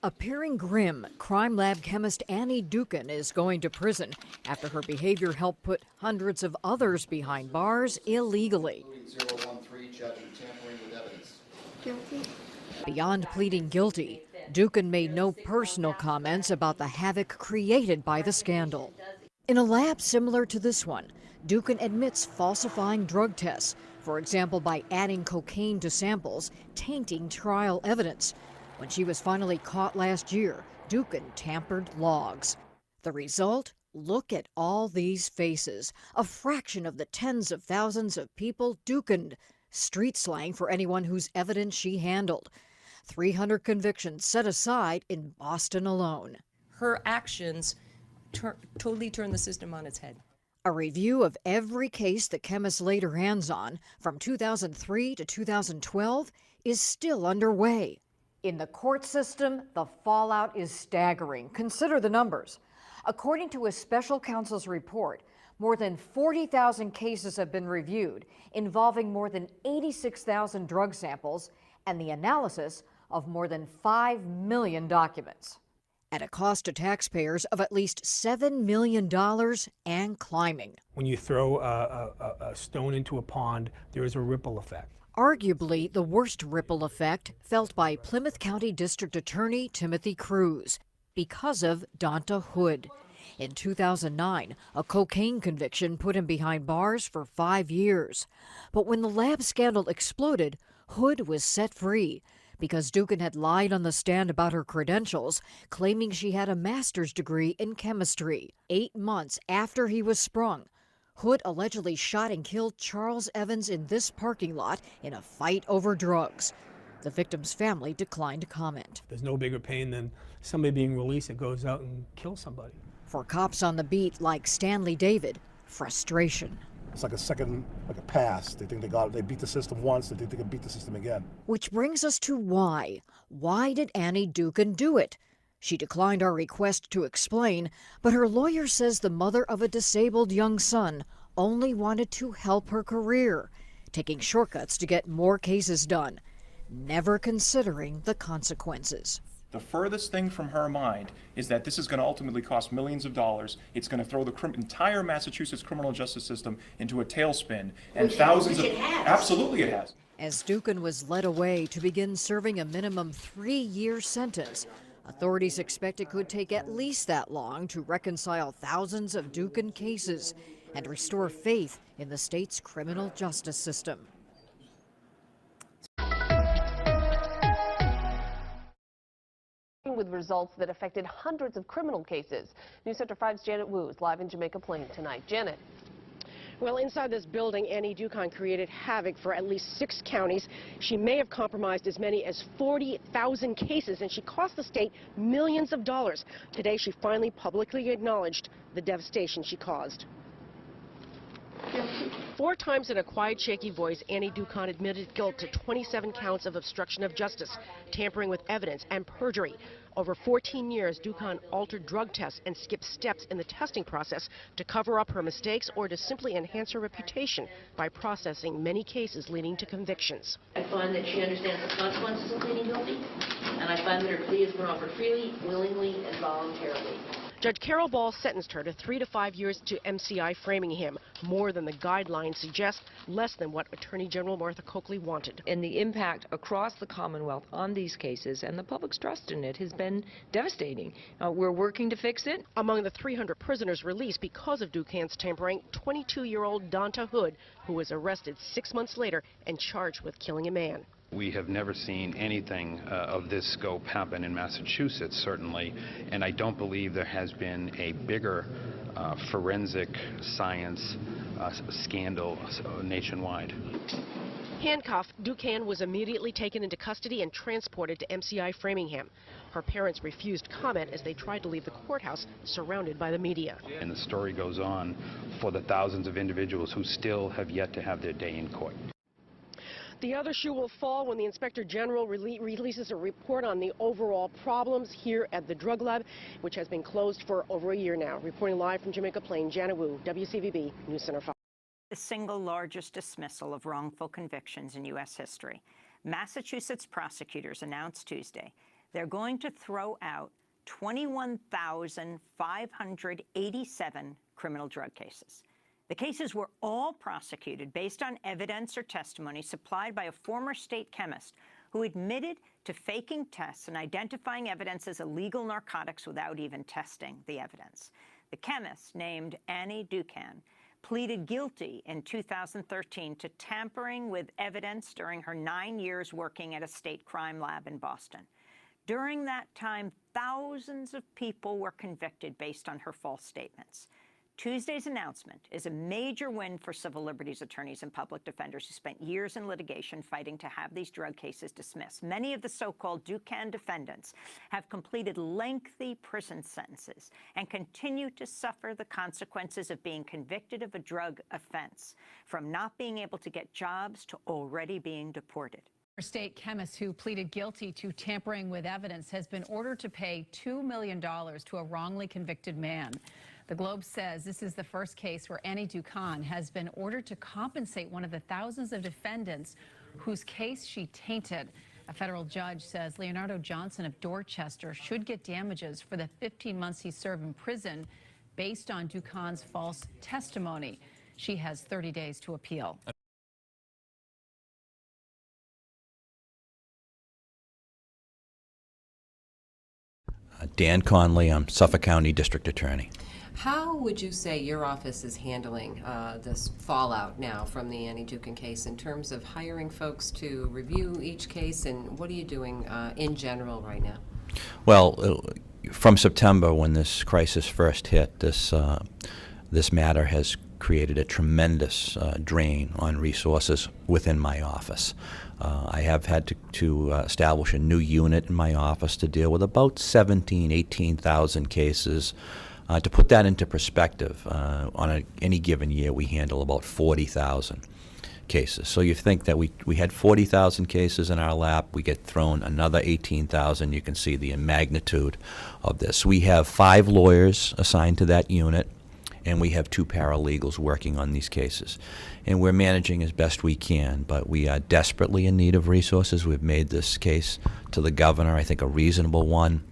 Appearing grim, crime lab chemist Annie Dookhan is going to prison after her behavior helped put hundreds of others behind bars illegally. Guilty. Beyond pleading guilty, Dookhan made no personal comments about the havoc created by the scandal. In a lab similar to this one, Dookhan admits falsifying drug tests, for example by adding cocaine to samples, tainting trial evidence. When she was finally caught last year, Dookhan tampered logs. The result? Look at all these faces, a fraction of the tens of thousands of people Dookhaned. Street slang for anyone whose evidence she handled. 300 convictions set aside in Boston alone. Her actions totally turned the system on its head. A review of every case the chemist laid her hands on from 2003 to 2012 is still underway. In the court system, the fallout is staggering. Consider the numbers. According to a special counsel's report, more than 40,000 cases have been reviewed, involving more than 86,000 drug samples and the analysis of more than 5 million documents. At a cost to taxpayers of at least $7 million and climbing. When you throw a stone into a pond, there is a ripple effect. Arguably the worst ripple effect felt by Plymouth County District Attorney Timothy Cruz because of Donta Hood. In 2009, a cocaine conviction put him behind bars for 5 years. But when the lab scandal exploded, Hood was set free because Dookhan had lied on the stand about her credentials, claiming she had a master's degree in chemistry. 8 months after he was sprung, Hood allegedly shot and killed Charles Evans in this parking lot in a fight over drugs. The victim's family declined to comment. There's no bigger pain than somebody being released that goes out and kills somebody. For cops on the beat like Stanley David, frustration. It's like a pass. They think they beat the system once, they think they can beat the system again. Which brings us to why. Why did Annie Dookhan do it? She declined our request to explain, but her lawyer says the mother of a disabled young son only wanted to help her career, taking shortcuts to get more cases done, never considering the consequences. The furthest thing from her mind is that this is going to ultimately cost millions of dollars. It's going to throw the entire Massachusetts criminal justice system into a tailspin, and thousands of... Absolutely it has. As Dookhan was led away to begin serving a minimum 3-year sentence, authorities expect it could take at least that long to reconcile thousands of Dookhan cases and restore faith in the state's criminal justice system. With results that affected hundreds of criminal cases. News Center 5's Janet Wu is live in Jamaica Plain tonight. Janet. Well, inside this building, Annie Dookhan created havoc for at least 6 counties. She may have compromised as many as 40,000 cases, and she cost the state millions of dollars. Today, she finally publicly acknowledged the devastation she caused. 4 times in a quiet, shaky voice, Annie Dookhan admitted guilt to 27 counts of obstruction of justice, tampering with evidence, and perjury. Over 14 years, Dookhan altered drug tests and skipped steps in the testing process to cover up her mistakes or to simply enhance her reputation by processing many cases leading to convictions. I find that she understands the consequences of pleading guilty, and I find that her plea has been offered freely, willingly, and voluntarily. Judge Carol Ball sentenced her to 3 to 5 years to MCI Framingham, more than the guidelines suggest, less than what Attorney General Martha Coakley wanted. And the impact across the Commonwealth on these cases and the public's trust in it has been devastating. We're working to fix it. Among the 300 prisoners released because of Dookhan's tampering, 22-year-old Donta Hood, who was arrested 6 months later and charged with killing a man. We have never seen anything of this scope happen in Massachusetts, certainly, and I don't believe there has been a bigger forensic science scandal nationwide. Handcuffed, Dookhan was immediately taken into custody and transported to MCI Framingham. Her parents refused comment as they tried to leave the courthouse, surrounded by the media. And the story goes on for the thousands of individuals who still have yet to have their day in court. The other shoe will fall when the Inspector General releases a report on the overall problems here at the drug lab, which has been closed for over a year now. Reporting live from Jamaica Plain, Janet Wu, WCVB News Center 5. The single largest dismissal of wrongful convictions in U.S. history. Massachusetts prosecutors announced Tuesday they're going to throw out 21,587 criminal drug cases. The cases were all prosecuted based on evidence or testimony supplied by a former state chemist who admitted to faking tests and identifying evidence as illegal narcotics without even testing the evidence. The chemist, named Annie Dookhan, pleaded guilty in 2013 to tampering with evidence during her 9 years working at a state crime lab in Boston. During that time, thousands of people were convicted based on her false statements. Tuesday's announcement is a major win for civil liberties attorneys and public defenders who spent years in litigation fighting to have these drug cases dismissed. Many of the so-called Dookhan defendants have completed lengthy prison sentences and continue to suffer the consequences of being convicted of a drug offense, from not being able to get jobs to already being deported. A state chemist who pleaded guilty to tampering with evidence has been ordered to pay $2 million to a wrongly convicted man. The Globe says this is the first case where Annie Dookhan has been ordered to compensate one of the thousands of defendants whose case she tainted. A federal judge says Leonardo Johnson of Dorchester should get damages for the 15 months he served in prison based on Dookhan's false testimony. She has 30 days to appeal. Dan Conley, I'm Suffolk County District Attorney. How would you say your office is handling this fallout now from the Annie Dookhan case in terms of hiring folks to review each case, and what are you doing in general right now? Well, from September, when this crisis first hit, this matter has created a tremendous drain on resources within my office. I have had to establish a new unit in my office to deal with about 18,000 cases. To put that into perspective, on any given year, we handle about 40,000 cases. So you think that we had 40,000 cases in our lap, we get thrown another 18,000. You can see the magnitude of this. We have 5 lawyers assigned to that unit, and we have 2 paralegals working on these cases. And we're managing as best we can, but we are desperately in need of resources. We've made this case to the governor, I think, a reasonable one.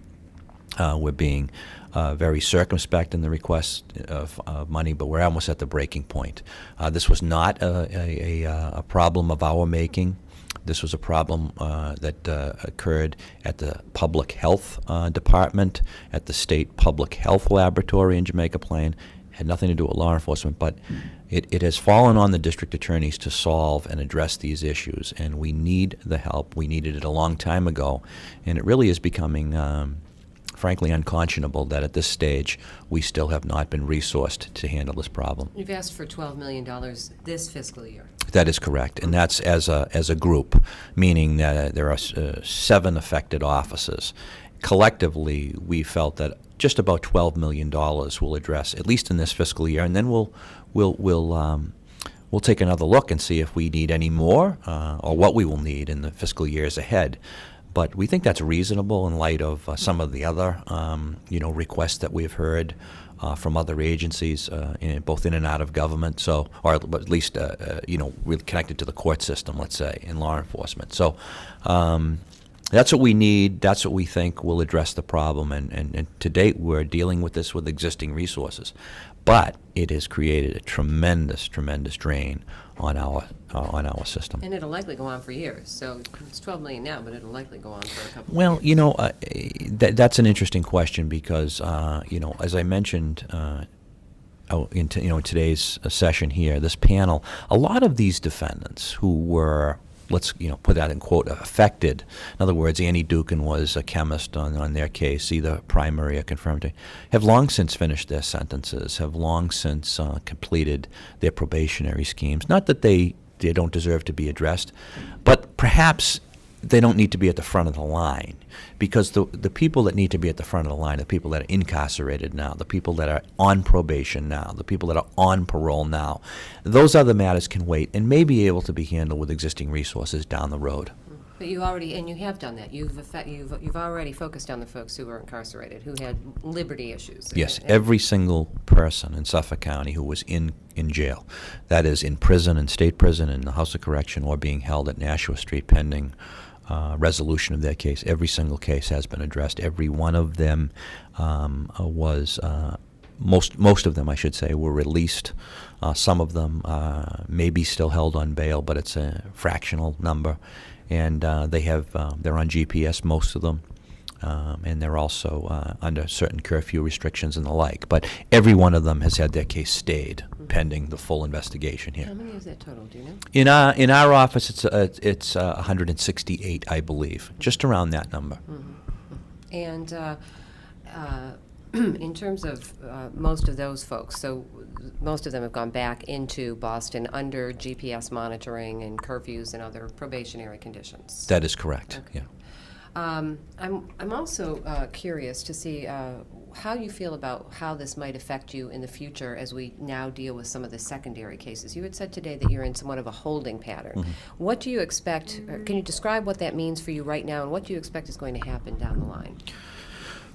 We're being very circumspect in the request of money, but we're almost at the breaking point. This was not a problem of our making. This was a problem that occurred at the Public Health Department, at the State Public Health Laboratory in Jamaica Plain. Had nothing to do with law enforcement, but it has fallen on the district attorneys to solve and address these issues, and we need the help. We needed it a long time ago, and it really is becoming frankly unconscionable that at this stage we still have not been resourced to handle this problem. You've asked for $12 million this fiscal year. That is correct, and that's as a group, meaning that there are 7 affected offices. Collectively, we felt that just about $12 million will address, at least in this fiscal year, and then we'll take another look and see if we need any more or what we will need in the fiscal years ahead. But we think that's reasonable in light of some of the other requests that we've heard from other agencies, both in and out of government. So, or at least really connected to the court system, let's say, in law enforcement. So. That's what we need. That's what we think will address the problem. And to date, we're dealing with this with existing resources. But it has created a tremendous, tremendous drain on our system. And it'll likely go on for years. So it's $12 million now, but it'll likely go on for a couple of years. Well, that's an interesting question because, as I mentioned in today's session here, this panel, a lot of these defendants who were, let's put that in quote, affected. In other words, Annie Dookhan was a chemist on their case, either primary or confirmatory, have long since finished their sentences, have long since completed their probationary schemes. Not that they don't deserve to be addressed, but perhaps they don't need to be at the front of the line, because the people that need to be at the front of the line are the people that are incarcerated now, the people that are on probation now, the people that are on parole now. Those other matters can wait and may be able to be handled with existing resources down the road. But you already, and you have done that. You've already focused on the folks who were incarcerated, who had liberty issues. Yes, every single person in Suffolk County who was in jail, that is in prison, in state prison, in the House of Correction, or being held at Nashua Street pending resolution of their case. Every single case has been addressed. Every one of them was, most of them, I should say, were released. Some of them may be still held on bail, but it's a fractional number. And they're on GPS, most of them. And they're also under certain curfew restrictions and the like. But every one of them has had their case stayed pending the full investigation here. How many is that total, do you know? In our office, it's 168, I believe, just around that number. And in terms of most of those folks, so most of them have gone back into Boston under GPS monitoring and curfews and other probationary conditions. That is correct, Okay. yeah. I'm also curious to see how you feel about how this might affect you in the future as we now deal with some of the secondary cases. You had said today that you're in somewhat of a holding pattern. What do you expect, can you describe what that means for you right now, and what do you expect is going to happen down the line?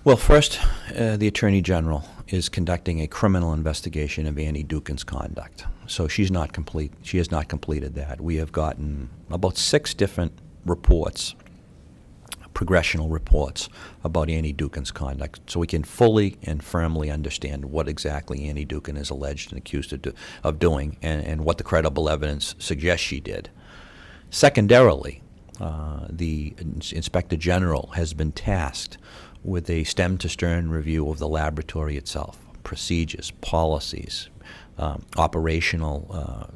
Well, first, the Attorney General is conducting a criminal investigation of Annie Dookhan's conduct. So she has not completed that. We have gotten about 6 different reports, progressional reports about Annie Dookhan's conduct, so we can fully and firmly understand what exactly Annie Dookhan is alleged and accused of doing, and what the credible evidence suggests she did. Secondarily, the Inspector General has been tasked with a stem-to-stern review of the laboratory itself, procedures, policies, operational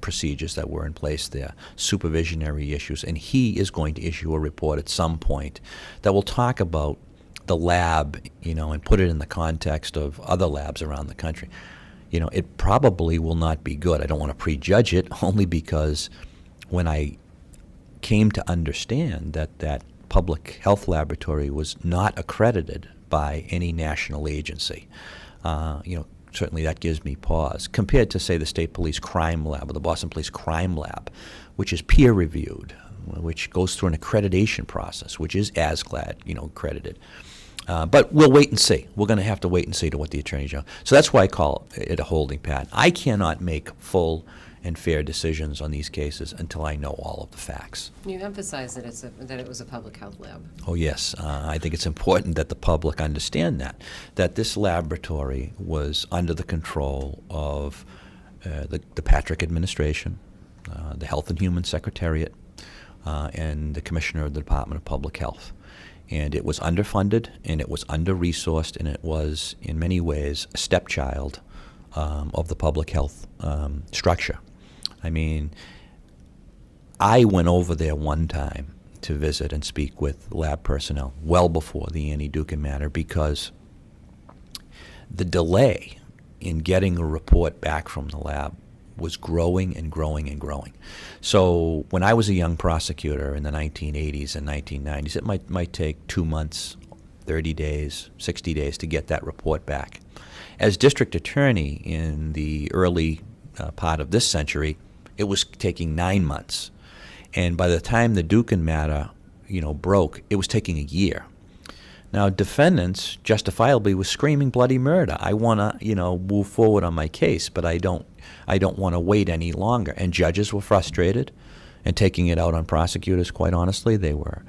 procedures that were in place there, supervisionary issues, and he is going to issue a report at some point that will talk about the lab, and put it in the context of other labs around the country. It probably will not be good. I don't want to prejudge it, only because when I came to understand that that public health laboratory was not accredited by any national agency, certainly that gives me pause, compared to, say, the State Police Crime Lab or the Boston Police Crime Lab, which is peer-reviewed, which goes through an accreditation process, which is ASCLD, accredited. But we'll wait and see. We're going to have to wait and see to what the Attorney General. So that's why I call it a holding pattern. I cannot make full and fair decisions on these cases until I know all of the facts. You emphasize that that it was a public health lab. Oh yes, I think it's important that the public understand that this laboratory was under the control of the Patrick administration, the Health and Human Secretariat, and the Commissioner of the Department of Public Health. And it was underfunded, and it was under-resourced, and it was, in many ways, a stepchild of the public health structure. I mean, I went over there one time to visit and speak with lab personnel well before the Annie Dookhan matter, because the delay in getting a report back from the lab was growing and growing and growing. So when I was a young prosecutor in the 1980s and 1990s, it might take 2 months, 30 days, 60 days to get that report back. As district attorney in the early part of this century, it was taking 9 months. And by the time the Dookhan matter, broke, it was taking a year. Now, defendants justifiably were screaming bloody murder. I want to, move forward on my case, but I don't want to wait any longer. And judges were frustrated and taking it out on prosecutors, quite honestly. They were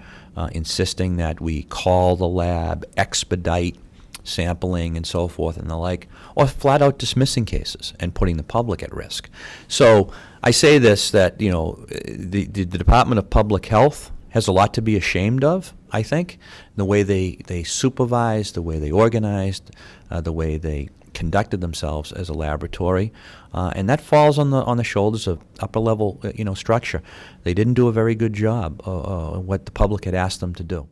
insisting that we call the lab, expedite sampling and so forth and the like, or flat out dismissing cases and putting the public at risk. So I say this, that the Department of Public Health has a lot to be ashamed of, I think, the way they supervised, the way they organized, the way they conducted themselves as a laboratory, and that falls on the shoulders of upper level structure. They didn't do a very good job what the public had asked them to do.